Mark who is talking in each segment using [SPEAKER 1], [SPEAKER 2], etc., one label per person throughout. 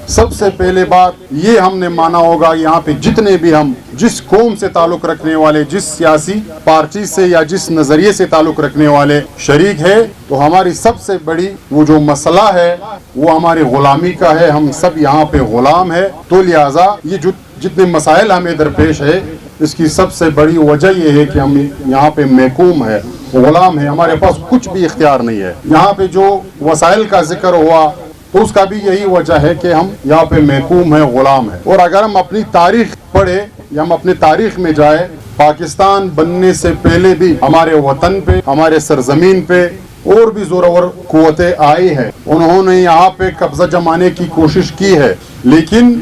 [SPEAKER 1] سب سے پہلے بات یہ ہم نے مانا ہوگا، یہاں پہ جتنے بھی ہم جس قوم سے تعلق رکھنے والے، جس سیاسی پارٹی سے یا جس نظریے سے تعلق رکھنے والے شریک ہے، تو ہماری سب سے بڑی وہ جو مسئلہ ہے وہ ہماری غلامی کا ہے. ہم سب یہاں پہ غلام ہے. تو لہٰذا یہ جتنے مسائل ہمیں درپیش ہے، اس کی سب سے بڑی وجہ یہ ہے کہ ہم یہاں پہ محکوم ہے، غلام ہے. ہمارے پاس کچھ بھی اختیار نہیں ہے. یہاں پہ جو وسائل کا ذکر ہوا تو اس کا بھی یہی وجہ ہے کہ ہم یہاں پہ محکوم ہیں، غلام ہیں. اور اگر ہم اپنی تاریخ پڑھے یا ہم اپنی تاریخ میں جائے، پاکستان بننے سے پہلے بھی ہمارے وطن پہ، ہمارے سرزمین پہ اور بھی زورور قوتیں آئی ہیں. انہوں نے یہاں پہ قبضہ جمانے کی کوشش کی ہے، لیکن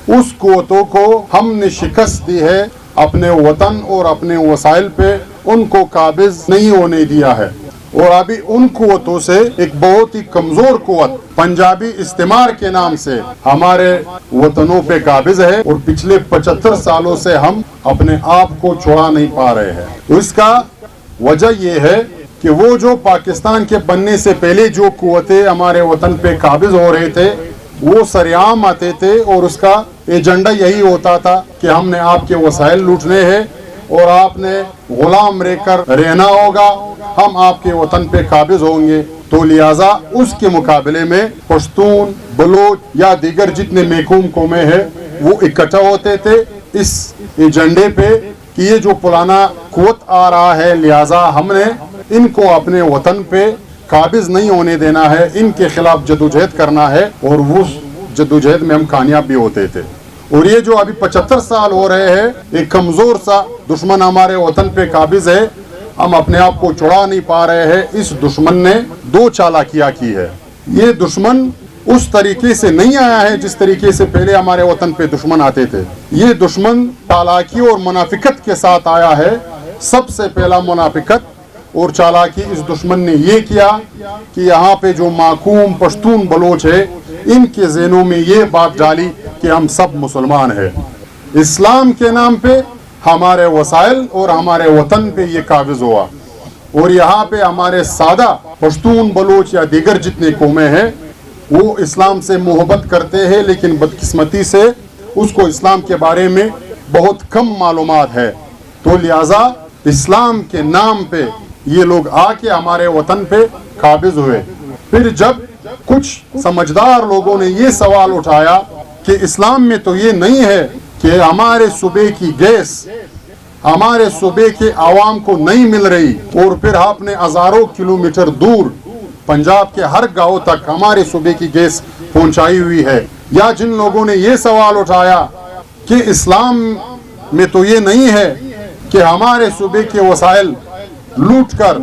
[SPEAKER 1] اس قوتوں کو ہم نے شکست دی ہے. اپنے وطن اور اپنے وسائل پہ ان کو قابض نہیں ہونے دیا ہے. اور ابھی ان قوتوں سے ایک بہت ہی کمزور قوت پنجابی استعمار کے نام سے ہمارے وطنوں پہ قابض ہے، اور پچھلے 75 سالوں سے ہم اپنے آپ کو چھڑا نہیں پا رہے ہیں. اس کا وجہ یہ ہے کہ وہ جو پاکستان کے بننے سے پہلے جو قوتیں ہمارے وطن پہ قابض ہو رہے تھے، وہ سریعام آتے تھے اور اس کا ایجنڈا یہی ہوتا تھا کہ ہم نے آپ کے وسائل لوٹنے ہیں اور آپ نے غلام رہ کر رہنا ہوگا، ہم آپ کے وطن پہ قابض ہوں گے. تو لہٰذا اس کے مقابلے میں پشتون، بلوچ یا دیگر جتنے محکوم قومیں ہیں وہ اکٹھا ہوتے تھے اس ایجنڈے پہ کہ یہ جو پرانا قوت آ رہا ہے، لہٰذا ہم نے ان کو اپنے وطن پہ قابض نہیں ہونے دینا ہے، ان کے خلاف جدوجہد کرنا ہے. اور وہ جدوجہد میں ہم کامیاب بھی ہوتے تھے. اور یہ جو ابھی 75 سال ہو رہے ہیں، ایک کمزور سا دشمن ہمارے وطن پہ قابض ہے، ہم اپنے آپ کو چھڑا نہیں پا رہے ہیں. اس دشمن نے 2 چالاکیاں کی ہے. یہ دشمن اس طریقے سے نہیں آیا ہے جس طریقے سے پہلے ہمارے وطن پہ دشمن آتے تھے. یہ دشمن چالاکی اور منافقت کے ساتھ آیا ہے. سب سے پہلا منافقت اور چالاکی اس دشمن نے یہ کیا کہ یہاں پہ جو معقوم پشتون بلوچ ہے، ان کے ذہنوں میں یہ بات ڈالی کہ ہم سب مسلمان ہیں. اسلام کے نام پہ ہمارے وسائل اور ہمارے وطن پہ یہ قابض ہوا. اور یہاں پہ ہمارے سادہ پشتون بلوچ یا دیگر جتنے قومیں ہیں وہ اسلام سے محبت کرتے ہیں، لیکن بدقسمتی سے اس کو اسلام کے بارے میں بہت کم معلومات ہے. تو لہٰذا اسلام کے نام پہ یہ لوگ آ کے ہمارے وطن پہ قابض ہوئے. پھر جب کچھ سمجھدار لوگوں نے یہ سوال اٹھایا کہ اسلام میں تو یہ نہیں ہے کہ ہمارے صوبے کی گیس ہمارے صوبے کے عوام کو نہیں مل رہی، اور پھر آپ نے ہزاروں کلومیٹر دور پنجاب کے ہر گاؤں تک ہمارے صوبے کی گیس پہنچائی ہوئی ہے. یا جن لوگوں نے یہ سوال اٹھایا کہ اسلام میں تو یہ نہیں ہے کہ ہمارے صوبے کے وسائل لوٹ کر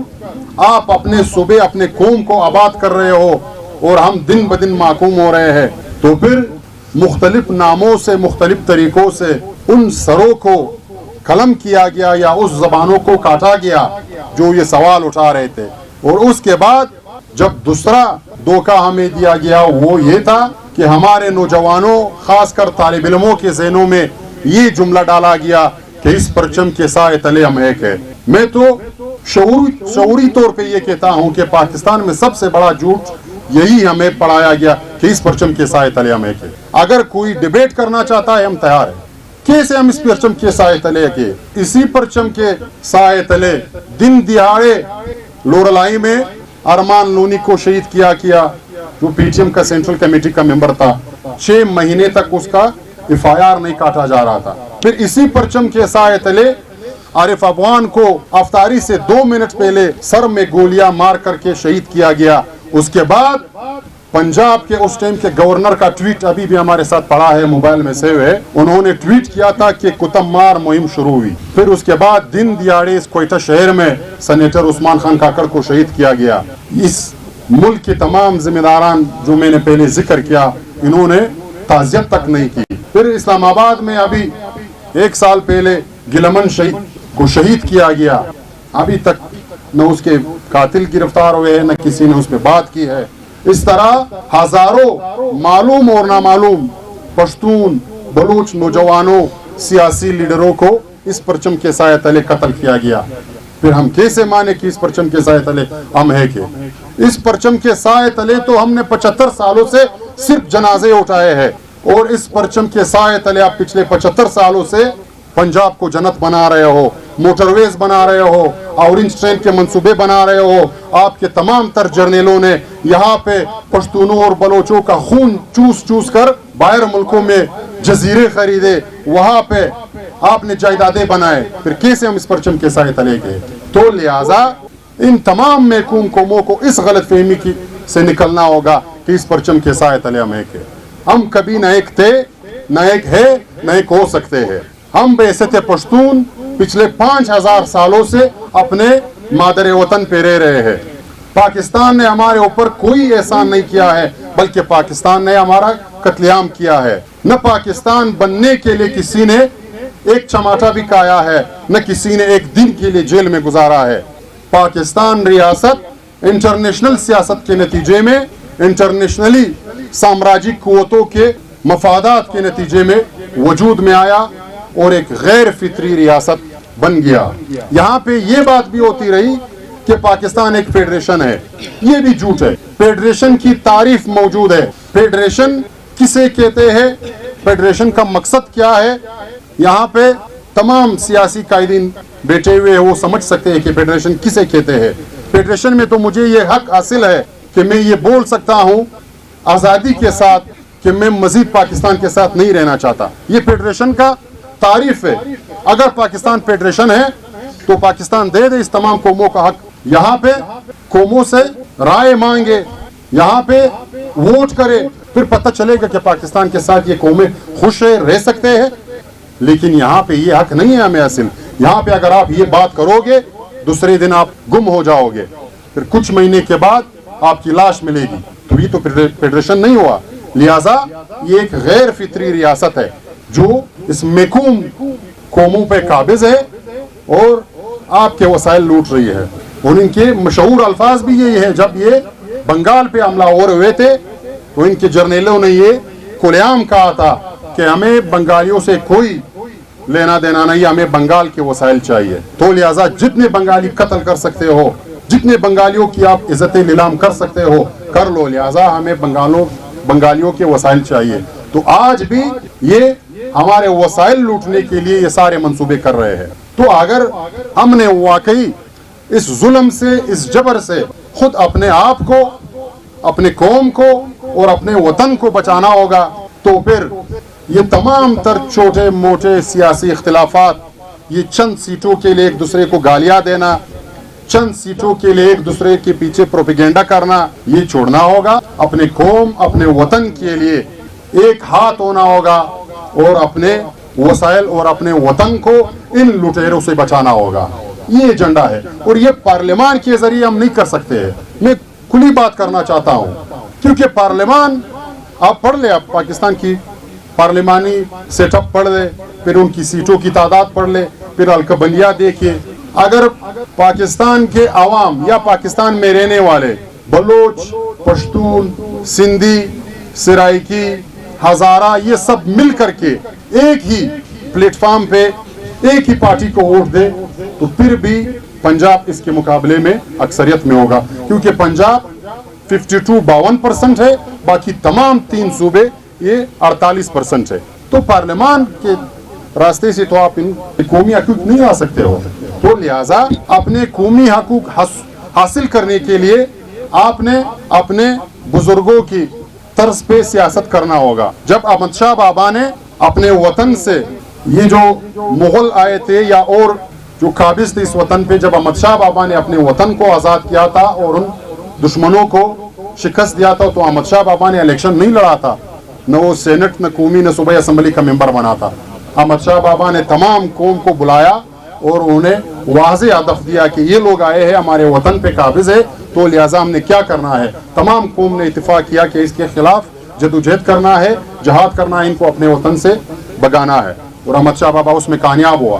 [SPEAKER 1] آپ اپنے صوبے، اپنے قوم کو آباد کر رہے ہو اور ہم دن بدن محکوم ہو رہے ہیں، تو پھر مختلف ناموں سے، مختلف طریقوں سے ان سروں کو قلم کیا گیا یا اس زبانوں کو کاٹا گیا جو یہ سوال اٹھا رہے تھے. اور اس کے بعد جب دوسرا دھوکہ ہمیں دیا گیا وہ یہ تھا کہ ہمارے نوجوانوں، خاص کر طالب علموں کے ذہنوں میں یہ جملہ ڈالا گیا کہ اس پرچم کے سائے تلے ہم ایک ہے. میں تو شعوری طور پہ یہ کہتا ہوں کہ پاکستان میں سب سے بڑا جھوٹ یہی ہمیں پڑھایا گیا کہ اس پرچم کے سائے تلے ہم ایک ہے. اگر کوئی ڈیبیٹ کرنا چاہتا ہے ہم تیار ہیں. کیسے ہم اس پرچم کے سائے تلے کے؟ اسی پرچم کے سائے تلے دن دہاڑے لورلائی میں ارمان لونی کو شہید کیا جو پی ٹی ایم کا سینٹرل کمیٹی کا ممبر تھا. 6 مہینے تک اس کا FIR نہیں کاٹا جا رہا تھا. پھر اسی پرچم کے سائے تلے عارف افغان کو افطاری سے 2 منٹ پہلے سر میں گولیاں مار کر کے شہید کیا گیا. اس کے بعد پنجاب کے اس ٹائم کے گورنر کا ٹویٹ ابھی بھی ہمارے ساتھ پڑا ہے، موبائل میں سیو ہے. انہوں نے ٹویٹ کیا تھا کہ کتب مار مہم شروع ہوئی. پھر اس کے بعد دن دیہڑے اس کوئٹہ شہر میں سینیٹر عثمان خان کاکڑ کو شہید کیا گیا. اس ملک کے تمام ذمہ داران جو میں نے پہلے ذکر کیا، انہوں نے تعزیت تک نہیں کی. پھر اسلام آباد میں ابھی 1 سال پہلے گلمن شہید کو شہید کیا گیا. ابھی تک نہ اس کے قاتل گرفتار ہوئے ہیں، نہ کسی نے اس پہ بات کی ہے. اس طرح ہزاروں معلوم اور نامعلوم پشتون بلوچ نوجوانوں، سیاسی لیڈروں کو اس پرچم کے سائے تلے قتل کیا گیا. پھر ہم کیسے مانے کہ اس پرچم کے سائے تلے ہم ہیں؟ کہ اس پرچم کے سائے تلے تو ہم نے 75 سالوں سے صرف جنازے اٹھائے ہیں. اور اس پرچم کے سائے تلے آپ پچھلے 75 سالوں سے پنجاب کو جنت بنا رہے ہو، موٹر ویز بنا رہے ہو، اورنج ٹرین کے منصوبے بنا رہے ہو. آپ کے تمام تر جرنیلوں نے یہاں پہ پشتونوں اور بلوچوں کا خون چوس چوس کر باہر ملکوں میں جزیرے خریدے، وہاں پہ آپ نے جائیدادیں بنائے. پھر کیسے ہم اس پرچم کے سائے تلے گئے؟ تو لہٰذا ان تمام محکوم قوموں کو اس غلط فہمی سے نکلنا ہوگا کہ اس پرچم کے سائے تلے ہم ایک ہے. ہم کبھی نہ ایک تھے، نہ ایک ہے، نہ ایک ہو سکتے ہیں. ہم بعثت پشتون پچھلے 5000 سالوں سے اپنے مادر وطن پہ رہ رہے ہیں. پاکستان نے ہمارے اوپر کوئی احسان نہیں کیا ہے، بلکہ پاکستان نے ہمارا قتل عام کیا ہے. نہ پاکستان بننے کے لیے کسی نے ایک چماٹا بھی کھایا ہے، نہ کسی نے ایک دن کے لیے جیل میں گزارا ہے. پاکستان ریاست انٹرنیشنل سیاست کے نتیجے میں، انٹرنیشنلی سامراجی قوتوں کے مفادات کے نتیجے میں وجود میں آیا اور ایک غیر فطری ریاست بن گیا. یہاں پہ یہ بات بھی ہوتی رہی کہ پاکستان ایک فیڈریشن ہے. یہ بھی جھوٹ ہے. فیڈریشن کی تعریف موجود ہے. فیڈریشن کسے کہتے ہیں، فیڈریشن کا مقصد کیا ہے، یہاں پہ تمام سیاسی قائدین بیٹھے ہوئے وہ سمجھ سکتے ہیں کہ فیڈریشن کسے کہتے ہیں. فیڈریشن میں تو مجھے یہ حق حاصل ہے کہ میں یہ بول سکتا ہوں آزادی کے ساتھ کہ میں مزید پاکستان کے ساتھ نہیں رہنا چاہتا. یہ فیڈریشن کا تعریف ہے. اگر پاکستان فیڈریشن ہے تو پاکستان دے دے اس تمام قوموں کا حق. یہاں پہ قوموں سے رائے مانگے، یہاں پہ ووٹ کرے، پھر پتہ چلے گا کہ پاکستان کے ساتھ یہ قومیں خوش رہ سکتے ہیں. لیکن یہاں پہ یہ حق نہیں ہے ہمیں حاصل. یہاں پہ اگر آپ یہ بات کرو گے، دوسرے دن آپ گم ہو جاؤ گے، پھر کچھ مہینے کے بعد آپ کی لاش ملے گی. تو یہ تو فیڈریشن نہیں ہوا. لہٰذا یہ ایک غیر فطری ریاست ہے جو اس محکوم قوموں پہ قابض ہے اور آپ کے وسائل لوٹ رہی ہے. اور ان کے مشہور الفاظ بھی یہی ہے. جب یہ بنگال پہ حملہ ہو رہے تھے تو ان کے جرنیلوں نے یہ کھلے عام کہا تھا کہ ہمیں بنگالیوں سے کوئی لینا دینا نہیں، ہمیں بنگال کے وسائل چاہیے. تو لہٰذا جتنے بنگالی قتل کر سکتے ہو، جتنے بنگالیوں کی آپ عزت نیلام کر سکتے ہو کر لو، لہٰذا ہمیں بنگالیوں کے وسائل چاہیے. تو آج بھی یہ ہمارے وسائل لوٹنے کے لیے یہ سارے منصوبے کر رہے ہیں. تو اگر ہم نے واقعی اس ظلم سے، اس جبر سے خود اپنے آپ کو، اپنے قوم کو اور اپنے وطن کو بچانا ہوگا، تو پھر یہ تمام تر چھوٹے موٹے سیاسی اختلافات، یہ چند سیٹوں کے لیے ایک دوسرے کو گالیاں دینا، چند سیٹوں کے لیے ایک دوسرے کے پیچھے پروپیگنڈا کرنا، یہ چھوڑنا ہوگا. اپنے قوم، اپنے وطن کے لیے ایک ہاتھ ہونا ہوگا اور اپنے وسائل اور اپنے وطن کو ان لٹیروں سے بچانا ہوگا. یہ ایجنڈا ہے اور یہ پارلیمان کے ذریعے ہم نہیں کر سکتے ہیں. میں کھلی بات کرنا چاہتا ہوں کیونکہ پارلیمان، آپ پڑھ لیں، آپ پاکستان کی پارلیمانی سیٹ اپ پڑھ لیں، پھر ان کی سیٹوں کی تعداد پڑھ لیں، پھر القبلیہ دیکھیں. اگر پاکستان کے عوام یا پاکستان میں رہنے والے بلوچ، پشتون، سندھی، سرائکی، ہزارہ، یہ سب مل کر کے ایک ہی پلیٹ فارم پہ ایک ہی پارٹی کو ووٹ دے تو پھر بھی پنجاب اس کے مقابلے میں اکثریت میں ہوگا، کیونکہ پنجاب 52% ہے، باقی تمام 3 صوبے یہ 48% ہے. تو پارلیمان کے راستے سے تو آپ ان قومی حقوق نہیں آ سکتے ہو. تو لہٰذا اپنے قومی حقوق حاصل کرنے کے لیے آپ نے اپنے بزرگوں کی طرز پہ سیاست کرنا ہوگا. جب احمد شاہ بابا نے اپنے وطن سے، یہ جو مغل آئے تھے یا اور جو قابض تھے اس وطن پہ، جب احمد شاہ بابا نے اپنے وطن کو آزاد کیا تھا اور ان دشمنوں کو شکست دیا تھا، تو احمد شاہ بابا نے الیکشن نہیں لڑا تھا، نہ وہ سینٹ، نہ قومی، نہ صوبائی اسمبلی کا ممبر بنا تھا. احمد شاہ بابا نے تمام قوم کو بلایا اور انہیں واضح ہدف دیا کہ یہ لوگ آئے ہیں ہمارے وطن پہ قابض ہے، تو لہٰذا ہم نے کیا کرنا ہے. تمام قوم نے اتفاق کیا کہ اس کے خلاف جدوجہد کرنا ہے، جہاد کرنا ہے، ان کو اپنے وطن سے بگانا ہے. اور احمد شاہ بابا اس میں کامیاب ہوا.